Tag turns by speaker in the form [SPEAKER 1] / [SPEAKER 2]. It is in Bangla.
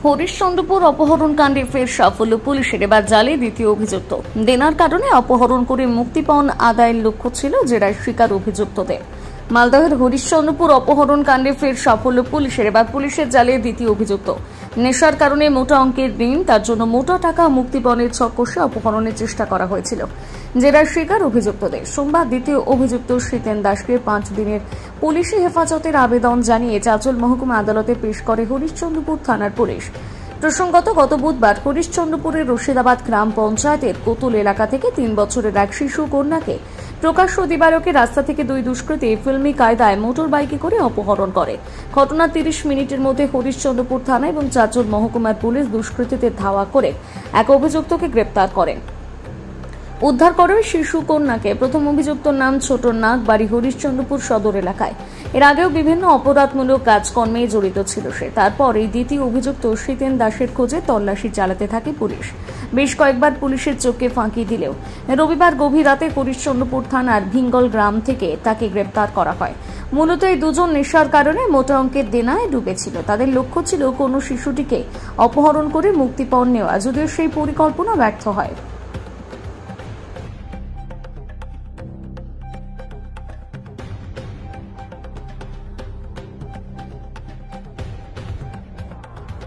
[SPEAKER 1] হরিশ্চন্দ্রপুর অপহরণ কাণ্ডে ফের সাফল্য পুলিশের, এবার জালে দ্বিতীয় অভিযুক্ত। দেনার কারণে অপহরণ করে মুক্তিপণ আদায়ের লক্ষ্য ছিল জেরার শিকার অভিযুক্তদের। মালদহের হরিশ্চন্দ্রপুর অপহরণ কাণ্ডে ফের সাফল্য পুলিশের, এবার পুলিশের জালে দ্বিতীয় অভিযুক্ত। নেশার কারণে মোটা অঙ্কের ঋণ, তার জন্য মোটা টাকা মুক্তিপণের ছক কষে অপহরণের চেষ্টা করা হয়েছিল জেরার শিকার অভিযুক্তদের। সোমবার দ্বিতীয় অভিযুক্ত শীতেন দাসকে 5 দিনের পুলিশি হেফাজতের আবেদন জানিয়ে চাঁচল মহকুমা আদালতে পেশ করে হরিশ্চন্দ্রপুর থানার পুলিশ। প্রসঙ্গত, গত বুধবার হরিশ্চন্দ্রপুরের রশিদাবাদ গ্রাম পঞ্চায়েতের কোতুল এলাকা থেকে 3 বছরের এক শিশু কন্যাকে প্রকাশ্য দিবালোকে রাস্তা থেকে দুই দুষ্কৃতী ফিল্মি কায়দায় মোটর বাইকে করে অপহরণ করে। ঘটনার 30 মিনিটের মধ্যে হরিশ্চন্দ্রপুর থানা এবং চাঁচল মহকুমার পুলিশ দুষ্কৃতীদের ধাওয়া করে এক অভিযুক্তকে গ্রেপ্তার করেন। উদ্ধার করে শিশু কন্যাকে। প্রথম অভিযুক্তর নাম ছোট নাগ, বাড়ি হরিশ্চন্দ্রপুর সদর এলাকায়। এর আগেও বিভিন্ন অপরাধমূলক কাজকর্মে জড়িত ছিল সে। তারপর এই দ্বিতীয় অভিযুক্ত শীতেন দাসের খোঁজে তল্লাশি চালাতে থাকে পুলিশ। বেশ কয়েকবার পুলিশের চোখে ফাঁকি দিলেও রবিবার গভীর রাতে হরিশ্চন্দ্রপুর থানার ভিঙ্গল গ্রাম থেকে তাকে গ্রেপ্তার করা হয়। মূলত এই দুজন নেশার কারণে মোটা অঙ্কের দেনায় ডুবেছিল। তাদের লক্ষ্য ছিল কোনো শিশুটিকে অপহরণ করে মুক্তিপণ নেওয়া, যদিও সেই পরিকল্পনা ব্যর্থ হয়।